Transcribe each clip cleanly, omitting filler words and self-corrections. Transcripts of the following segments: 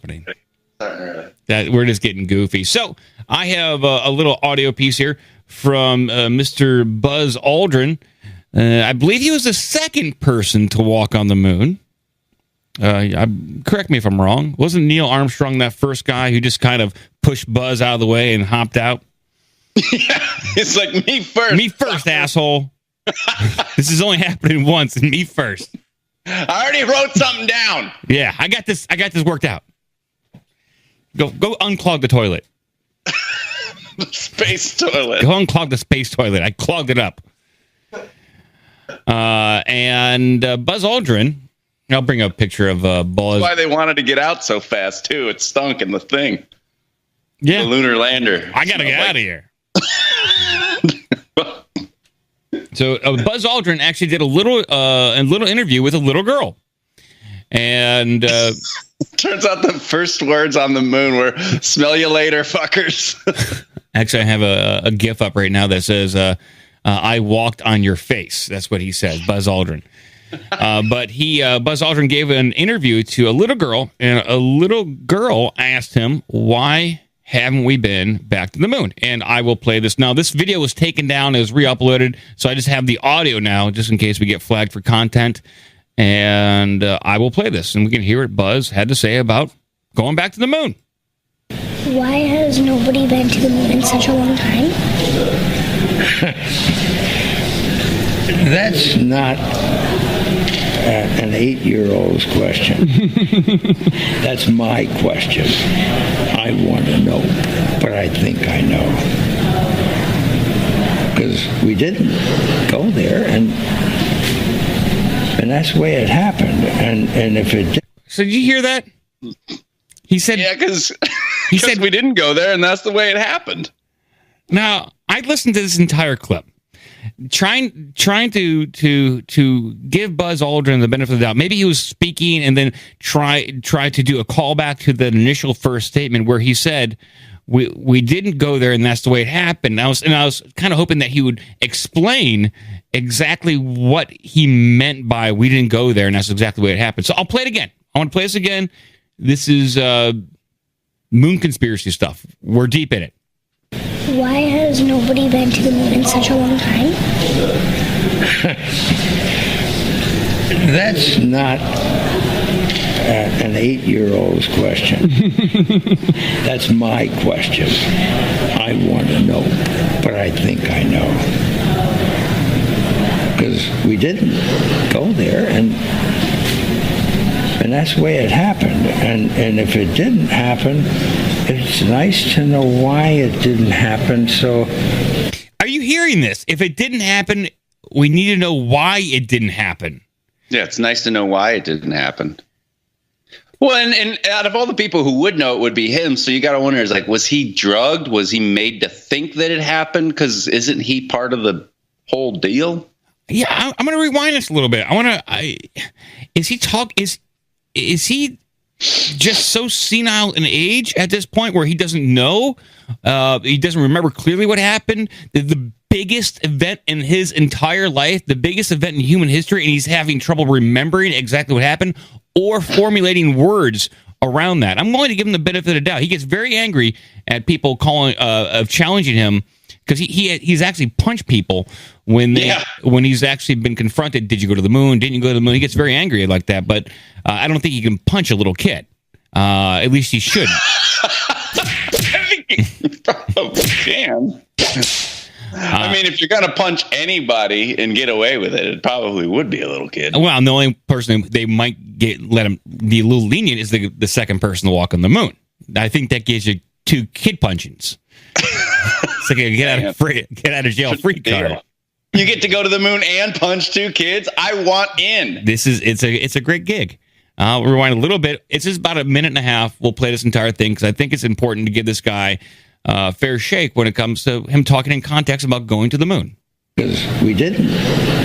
happening. That we're just getting goofy. So I have a little audio piece here from Mr. Buzz Aldrin. I believe he was the second person to walk on the moon. Correct me if I'm wrong. Wasn't Neil Armstrong that first guy who just kind of pushed Buzz out of the way and hopped out? Yeah, it's like me first. Me first, asshole. This is only happening once, and me first. I already wrote something down. Yeah, I got this worked out. Go unclog the toilet. The space toilet. Go unclog the space toilet. I clogged it up. And Buzz Aldrin. I'll bring up a picture of Buzz. That's why they wanted to get out so fast, too. It stunk in the thing. Yeah. The lunar lander. I got to get out of here. So Buzz Aldrin actually did a little interview with a little girl. And turns out the first words on the moon were, smell you later, fuckers. Actually, I have a GIF up right now that says, I walked on your face. That's what he says, Buzz Aldrin. But Buzz Aldrin gave an interview to a little girl, and a little girl asked him, why haven't we been back to the moon? And I will play this now. This video was taken down, it was re-uploaded, so I just have the audio now, just in case we get flagged for content. And I will play this, and we can hear what Buzz had to say about going back to the moon. Why has nobody been to the moon in such a long time? That's not an 8-year-old's question. That's my question. I want to know, but I think I know. Because we didn't go there, and that's the way it happened. And if it did... So did you hear that? He said... Yeah, because we didn't go there, and that's the way it happened. Now, I listened to this entire clip. Trying to give Buzz Aldrin the benefit of the doubt. Maybe he was speaking and then try to do a callback to the initial first statement where he said we didn't go there and that's the way it happened. I was kind of hoping that he would explain exactly what he meant by we didn't go there and that's exactly the way it happened. So I'll play it again. I want to play this again. This is moon conspiracy stuff. We're deep in it. Why has nobody been to the moon in such a long time? That's not an 8-year-old's question. That's my question. I want to know, but I think I know. Because we didn't go there, and that's the way it happened. And if it didn't happen, it's nice to know why it didn't happen. So, are you hearing this? If it didn't happen, we need to know why it didn't happen. Yeah, it's nice to know why it didn't happen. Well, and out of all the people who would know, it would be him. So you got to wonder, is like, was he drugged? Was he made to think that it happened? Because isn't he part of the whole deal? Yeah, I'm going to rewind this a little bit. Is he just so senile in age at this point where he doesn't know? He doesn't remember clearly what happened? The biggest event in his entire life, the biggest event in human history, and he's having trouble remembering exactly what happened or formulating words around that. I'm going to give him the benefit of the doubt. He gets very angry at people challenging him because he's actually punched people when he's actually been confronted. Did you go to the moon? Didn't you go to the moon? He gets very angry like that, but I don't think he can punch a little kid. At least he should. I think he probably can. I mean, if you're going to punch anybody and get away with it, it probably would be a little kid. Well, and the only person they might let him be a little lenient is the second person to walk on the moon. I think that gives you 2 kid punchings. It's like a get out of jail free card. You get to go to the moon and punch 2 kids. I want in. It's a great gig. I'll rewind a little bit. It's just about a minute and a half. We'll play this entire thing because I think it's important to give this guy fair shake when it comes to him talking in context about going to the moon. Because we didn't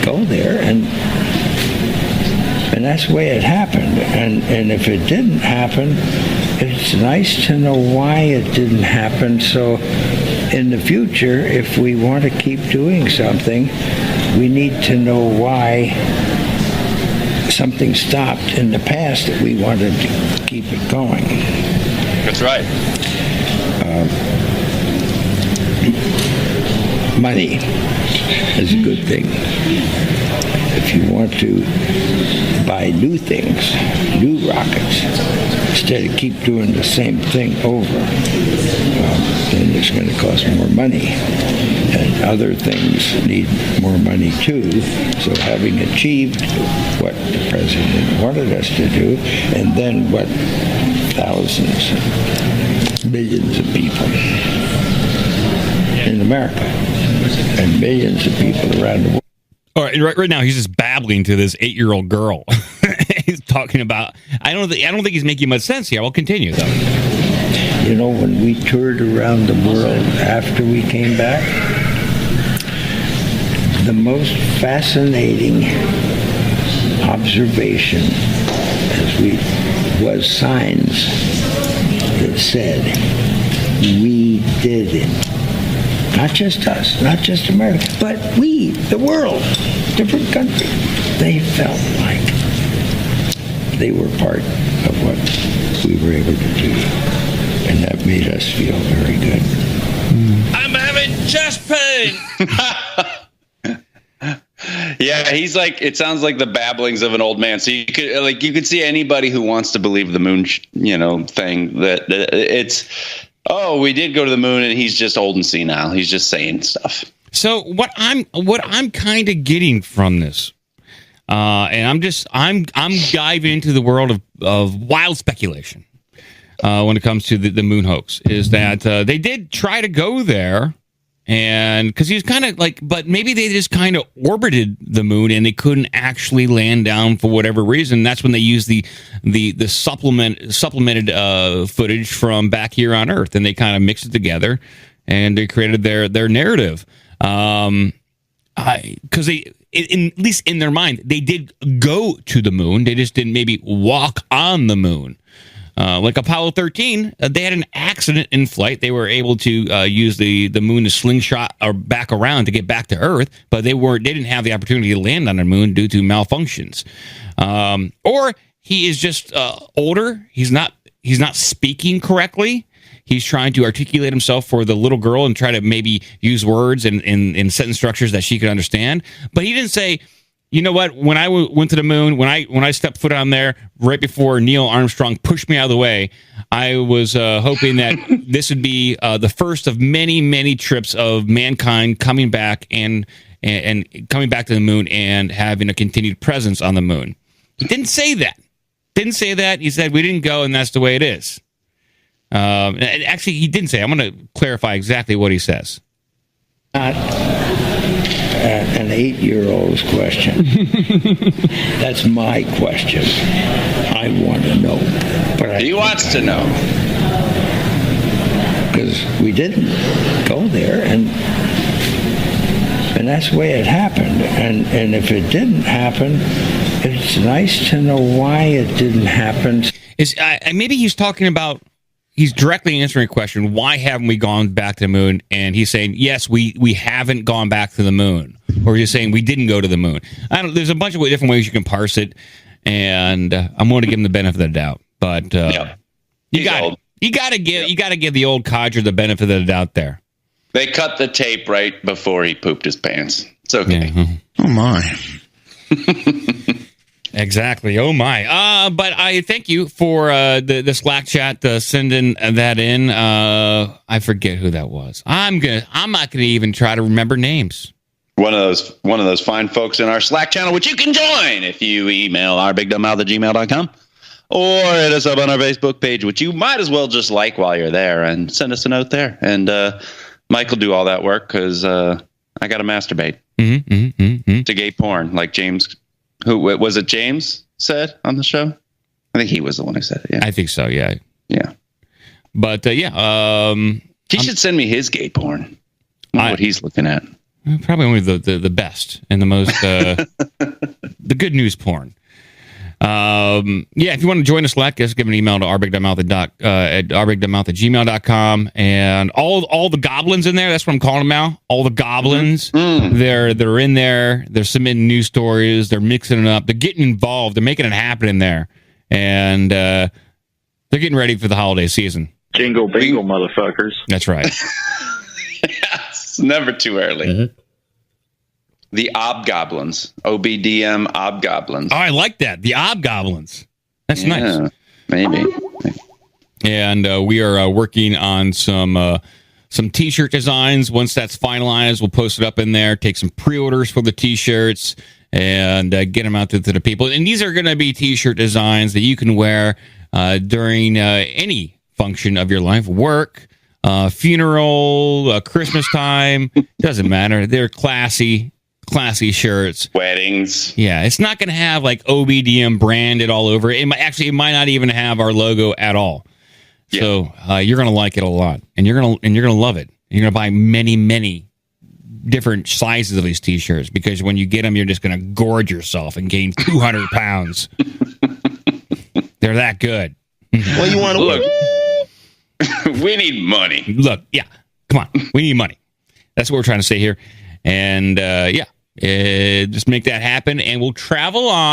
go there, and that's the way it happened. And if it didn't happen, it's nice to know why it didn't happen. So in the future, if we want to keep doing something, we need to know why something stopped in the past that we wanted to keep it going. That's right. Money is a good thing. If you want to buy new things, new rockets, instead of keep doing the same thing over, then it's going to cost more money. And other things need more money too. So having achieved what the president wanted us to do, and then what thousands, millions of people in America, and millions of people around the world. All right, right now he's just babbling to this 8-year-old girl. He's talking about. I don't think he's making much sense here. We'll continue though. You know, when we toured around the world after we came back, the most fascinating observation was signs that said, "We did it." Not just us, not just America, but we, the world, different countries. They felt like they were part of what we were able to do. And that made us feel very good. I'm having chest pain. Yeah, he's like, it sounds like the babblings of an old man. So you could see anybody who wants to believe the moon, thing that it's, oh, we did go to the moon, and he's just old and senile. He's just saying stuff. So what I'm kind of getting from this, and I'm diving into the world of wild speculation when it comes to the moon hoax, is that they did try to go there, and because he was kind of like, but maybe they just kind of orbited the moon and they couldn't actually land down for whatever reason. That's when they used the supplemented footage from back here on Earth, and they kind of mixed it together and they created their narrative. Because they, at least in their mind, they did go to the moon. They just didn't maybe walk on the moon. Like Apollo 13, they had an accident in flight. They were able to use the moon to slingshot or back around to get back to Earth, but they didn't have the opportunity to land on the moon due to malfunctions. Or he is just older. He's not speaking correctly. He's trying to articulate himself for the little girl and try to maybe use words and sentence structures that she could understand. But he didn't say, you know what? When I went to the moon, when I stepped foot on there, right before Neil Armstrong pushed me out of the way, I was hoping that this would be the first of many, many trips of mankind coming back and coming back to the moon and having a continued presence on the moon. He didn't say that. He said we didn't go, and that's the way it is. And actually, he didn't say. I'm going to clarify exactly what he says. An 8-year-old's question. That's my question. I want to know. But he wants to know. Because we didn't go there, and that's the way it happened. And if it didn't happen, it's nice to know why it didn't happen. Maybe he's talking about. He's directly answering a question, why haven't we gone back to the moon? And he's saying, yes, we haven't gone back to the moon. Or he's saying we didn't go to the moon. There's a bunch of different ways you can parse it, and I'm going to give him the benefit of the doubt. But you got to give the old codger the benefit of the doubt there. They cut the tape right before he pooped his pants. It's okay. Yeah. Oh, my. Exactly. Oh my. But I thank you for the Slack chat sending that in. I forget who that was. I'm not gonna even try to remember names. One of those fine folks in our Slack channel, which you can join if you email ourbigdumbmouth@gmail.com or hit us up on our Facebook page, which you might as well just like while you're there and send us a note there. And Mike will do all that work because I got to masturbate to gay porn, like James. Who was it? James said on the show. I think he was the one who said it. Yeah, I think so. Yeah. But he should send me his gay porn. What he's looking at. Probably only the best and the most the good news porn. If you want to join us, Slack, just give an email to rbigdumbmouth@gmail.com, and all the goblins in there. That's what I'm calling them now. All the goblins. They're in there. They're submitting news stories. They're mixing it up. They're getting involved. They're making it happen in there, and they're getting ready for the holiday season. Jingle bingle, motherfuckers. That's right. It's never too early. Mm-hmm. The Obgoblins. OBDM Obgoblins. Oh, I like that. The Obgoblins. That's nice. Maybe. And we are working on some T-shirt designs. Once that's finalized, we'll post it up in there, take some pre-orders for the T-shirts, and get them out to the people. And these are going to be T-shirt designs that you can wear during any function of your life, work, funeral, Christmas time. Doesn't matter. They're classy shirts. Weddings. Yeah, it's not going to have like OBDM branded all over it. It might not even have our logo at all. Yeah. So you're going to like it a lot, and you're going to love it. You're going to buy many different sizes of these T-shirts, because when you get them, you're just going to gorge yourself and gain 200 pounds. They're that good. Well, you want to look. We need money. Look, yeah, come on, we need money. That's what we're trying to say here, and just make that happen, and we'll travel on.